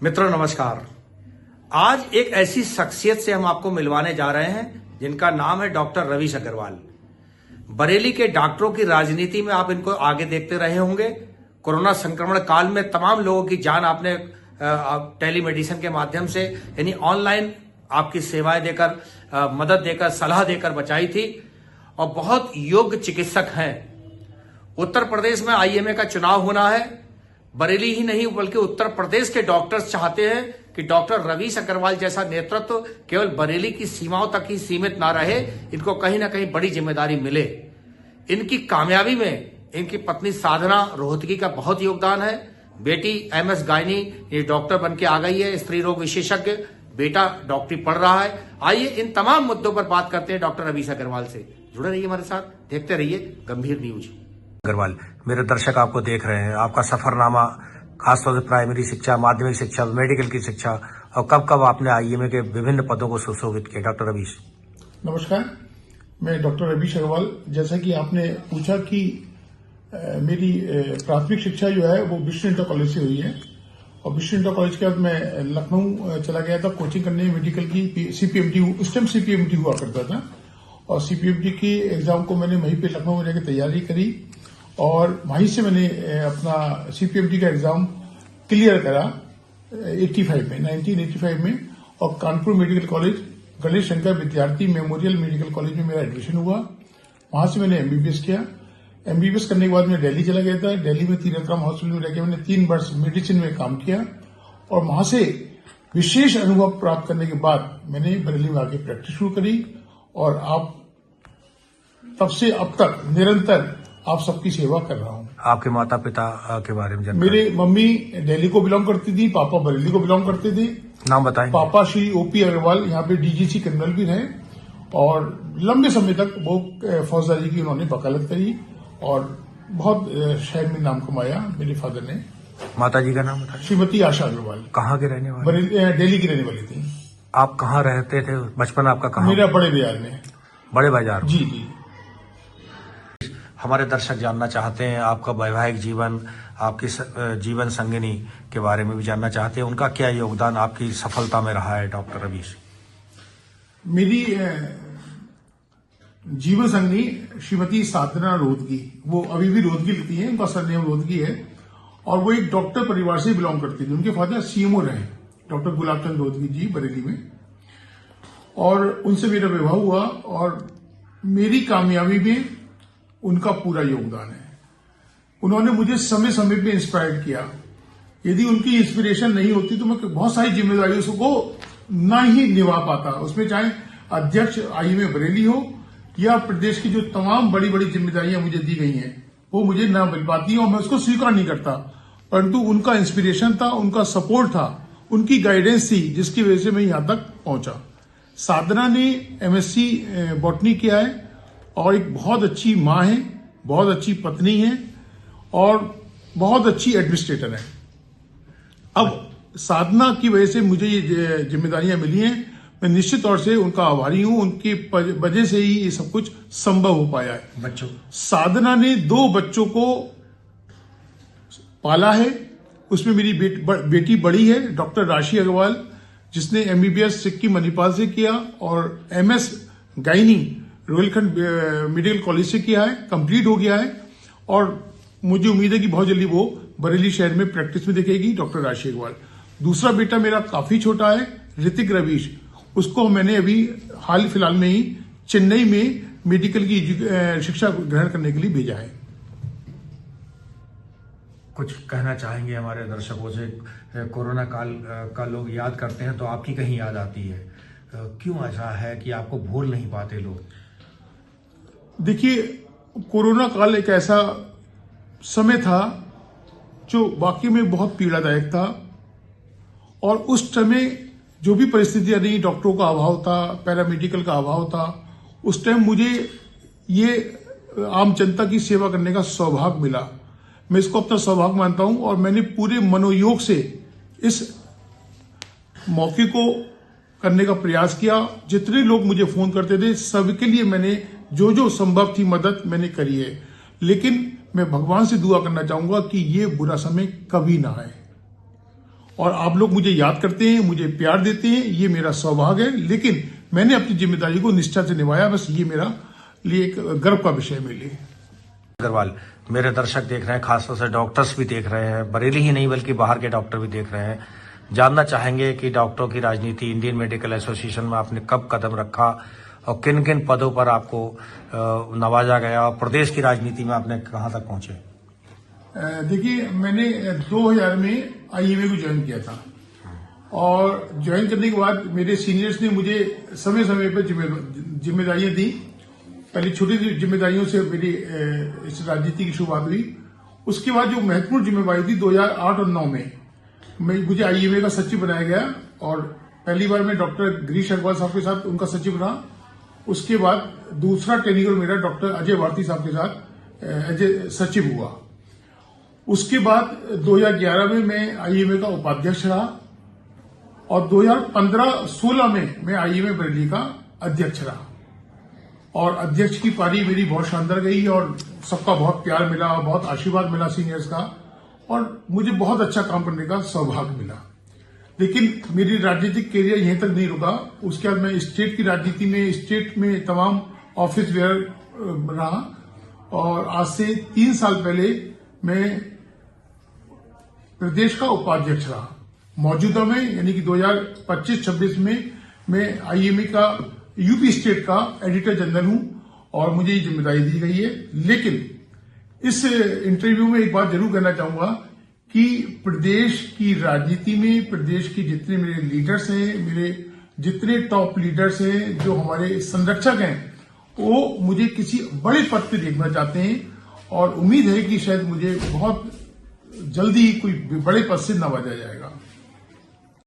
मित्रों नमस्कार। आज एक ऐसी शख्सियत से हम आपको मिलवाने जा रहे हैं जिनका नाम है डॉक्टर रवीश अग्रवाल। बरेली के डॉक्टरों की राजनीति में आप इनको आगे देखते रहे होंगे। कोरोना संक्रमण काल में तमाम लोगों की जान आपने टेलीमेडिसिन के माध्यम से यानी ऑनलाइन आपकी सेवाएं देकर, मदद देकर, सलाह देकर बचाई थी और बहुत योग्य चिकित्सक हैं। उत्तर प्रदेश में आईएमए का चुनाव होना है। बरेली ही नहीं बल्कि उत्तर प्रदेश के डॉक्टर्स चाहते हैं कि डॉक्टर रवीश अग्रवाल जैसा नेतृत्व केवल बरेली की सीमाओं तक ही सीमित ना रहे, इनको कहीं ना कहीं बड़ी जिम्मेदारी मिले। इनकी कामयाबी में इनकी पत्नी साधना रोहतगी का बहुत योगदान है। बेटी एमएस गायनी ये डॉक्टर बन के आ गई है, स्त्री रोग विशेषज्ञ। बेटा डॉक्टरी पढ़ रहा है। आइए इन तमाम मुद्दों पर बात करते हैं डॉक्टर रवीश अग्रवाल से। जुड़े रहिए हमारे साथ, देखते रहिए गंभीर न्यूज। अग्रवाल, मेरे दर्शक आपको देख रहे हैं, आपका सफरनामा खासतौर से प्राइमरी शिक्षा, माध्यमिक शिक्षा, मेडिकल की शिक्षा और कब कब आपने आईएमए के विभिन्न पदों को सुशोभित किया। डॉक्टर रवीश नमस्कार, मैं डॉक्टर रवीश अग्रवाल। जैसा कि आपने पूछा कि मेरी प्राथमिक शिक्षा जो है वो विश्व इंटर कॉलेज से हुई है और विश्व इंटर कॉलेज के बाद मैं लखनऊ चला गया था कोचिंग करने मेडिकल की। सीपीएमटी उस टाइम सीपीएमटी हुआ करता था और सीपीएमटी की एग्जाम को मैंने वहीं पे लखनऊ में रहकर तैयारी करी और वहीं से मैंने अपना सीपीएमटी का एग्जाम क्लियर करा 1985 में और कानपुर मेडिकल कॉलेज गणेश शंकर विद्यार्थी मेमोरियल मेडिकल कॉलेज में मेरा एडमिशन हुआ। वहां से मैंने एमबीबीएस किया। एमबीबीएस करने के बाद मैं दिल्ली चला गया था। दिल्ली में तीरथ राम हॉस्पिटल में रहकर मैंने 3 वर्ष मेडिसिन में काम किया और वहां से विशेष अनुभव प्राप्त करने के बाद मैंने बरेली में आके प्रैक्टिस शुरू करी और आप तब से अब तक निरंतर आप सबकी सेवा कर रहा हूँ। आपके माता पिता के बारे में जानकारी। मेरे मम्मी दिल्ली को बिलोंग करती थी, पापा बरेली को बिलोंग करते थे। नाम बताएं। पापा श्री ओपी अग्रवाल यहाँ पे डीजीसी कर्नल भी रहे और लंबे समय तक वो फौजदारी की उन्होंने वकालत करी और बहुत शहर में नाम कमाया मेरे फादर ने। माता जी का नाम बताएं। श्रीमती आशा अग्रवाल। कहाँ के रहने वाले? दिल्ली की रहने वाली थी। आप कहाँ रहते थे? बचपन आपका कहाँ? मेरा बड़े बाजार में। बड़े बाजार? जी जी। हमारे दर्शक जानना चाहते हैं आपका वैवाहिक जीवन, आपकी जीवन संगिनी के बारे में भी जानना चाहते हैं। उनका क्या योगदान आपकी सफलता में रहा है डॉक्टर रवीश? मेरी जीवन संगिनी श्रीमती साधना रोहतगी, वो अभी भी रोहतगी लिखती है, उनका सरनेम रोहतगी है और वो एक डॉक्टर परिवार से बिलोंग करती थी। उनके फादर सीएमओ रहे, डॉक्टर गुलाब चंद रोहतगी जी, बरेली में। और उनसे मेरा विवाह हुआ और मेरी कामयाबी में उनका पूरा योगदान है। उन्होंने मुझे समय समय पे इंस्पायर किया। यदि उनकी इंस्पिरेशन नहीं होती तो मैं बहुत सारी जिम्मेदारियों को ना ही निभा पाता। उसमें चाहे अध्यक्ष आईएमए बरेली हो या प्रदेश की जो तमाम बड़ी बड़ी जिम्मेदारियां मुझे दी गई हैं वो मुझे ना मिल पाती और मैं उसको स्वीकार नहीं करता। परंतु उनका इंस्पिरेशन था, उनका सपोर्ट था, उनकी गाइडेंस थी जिसकी वजह से मैं यहां तक पहुंचा। साधना ने एमएससी बॉटनी किया है और एक बहुत अच्छी माँ है, बहुत अच्छी पत्नी है और बहुत अच्छी एडमिनिस्ट्रेटर है। अब साधना की वजह से मुझे ये जिम्मेदारियां मिली हैं। मैं निश्चित तौर से उनका आभारी हूं। उनकी वजह से ही ये सब कुछ संभव हो पाया है। बच्चों, साधना ने 2 बच्चों को पाला है। उसमें मेरी बेटी बड़ी है डॉक्टर राशि अग्रवाल, जिसने एमबीबीएस सिक्किम मणिपाल से किया और MS gynae Rohilkhand medical college से किया है, कंप्लीट हो गया है और मुझे उम्मीद है कि बहुत जल्दी वो बरेली शहर में प्रैक्टिस में दिखेगी, डॉक्टर राशि अग्रवाल। दूसरा बेटा मेरा काफी छोटा है, ऋतिक रवीश। उसको मैंने अभी हाल फिलहाल में ही चेन्नई में मेडिकल की शिक्षा ग्रहण करने के लिए भेजा है। कुछ कहना चाहेंगे हमारे दर्शकों से? कोरोना काल का लोग याद करते हैं तो आपकी कहीं याद आती है, क्यों ऐसा है कि आपको भूल नहीं पाते लोग? देखिए, कोरोना काल एक ऐसा समय था जो वाकई में बहुत पीड़ादायक था और उस समय जो भी परिस्थितियां रही, डॉक्टरों का अभाव था, पैरामेडिकल का अभाव था, उस टाइम मुझे ये आम जनता की सेवा करने का सौभाग्य मिला। मैं इसको अपना सौभाग्य मानता हूं और मैंने पूरे मनोयोग से इस मौके को करने का प्रयास किया। जितने लोग मुझे फोन करते थे सबके लिए मैंने जो संभव थी मदद मैंने करी है। लेकिन मैं भगवान से दुआ करना चाहूंगा कि ये बुरा समय कभी ना आए और आप लोग मुझे याद करते हैं, मुझे प्यार देते हैं, ये मेरा सौभाग्य है। लेकिन मैंने अपनी जिम्मेदारी को निष्ठा से निभाया, बस ये मेरा लिए एक गर्व का विषय मेरे लिए। अग्रवाल, मेरे दर्शक देख रहे हैं, खासतौर से डॉक्टर्स भी देख रहे हैं, बरेली ही नहीं बल्कि बाहर के डॉक्टर भी देख रहे हैं, जानना चाहेंगे कि डॉक्टरों की राजनीति इंडियन मेडिकल एसोसिएशन में आपने कब कदम रखा और किन किन पदों पर आपको नवाजा गया और प्रदेश की राजनीति में आपने कहां तक पहुंचे? देखिए, मैंने 2000 में आईएमए को ज्वाइन किया था और ज्वाइन करने के बाद मेरे सीनियर्स ने मुझे समय समय पर जिम्मेदारियां दी। पहले छोटी जिम्मेदारियों से मेरी इस राजनीति की शुरुआत हुई। उसके बाद जो महत्वपूर्ण जिम्मेदारी थी 2008 और 2009 में मुझे आईएमए का सचिव बनाया गया और पहली बार मैं डॉक्टर गिरीश अग्रवाल साहब के साथ उनका सचिव रहा। उसके बाद दूसरा टेक्निकल मेरा डॉक्टर अजय भारती साहब के साथ एज ए सचिव हुआ। उसके बाद 2011 में मैं आईएमए का उपाध्यक्ष रहा और 2015-16 में मैं आईएमए बरेली का अध्यक्ष रहा और अध्यक्ष की पारी मेरी बहुत शानदार गई और सबका बहुत प्यार मिला, बहुत आशीर्वाद मिला सीनियर्स का और मुझे बहुत अच्छा काम करने का सौभाग्य मिला। लेकिन मेरी राजनीतिक करियर यहीं तक नहीं रुका। उसके बाद मैं स्टेट की राजनीति में, स्टेट में तमाम ऑफिस बेयर रहा और आज से 3 साल पहले मैं प्रदेश का उपाध्यक्ष रहा। मौजूदा में यानी कि 2025-26 में मैं आईएमए का यूपी स्टेट का एडिटर जनरल हूं और मुझे ये जिम्मेदारी दी गई है। लेकिन इस इंटरव्यू में एक बात जरूर कहना चाहूंगा कि प्रदेश की राजनीति में प्रदेश के जितने मेरे लीडर्स हैं, मेरे जितने टॉप लीडर्स हैं, जो हमारे संरक्षक हैं, वो मुझे किसी बड़े पद पे देखना चाहते हैं और उम्मीद है कि शायद मुझे बहुत जल्दी कोई बड़े पद से नवाजा जाएगा।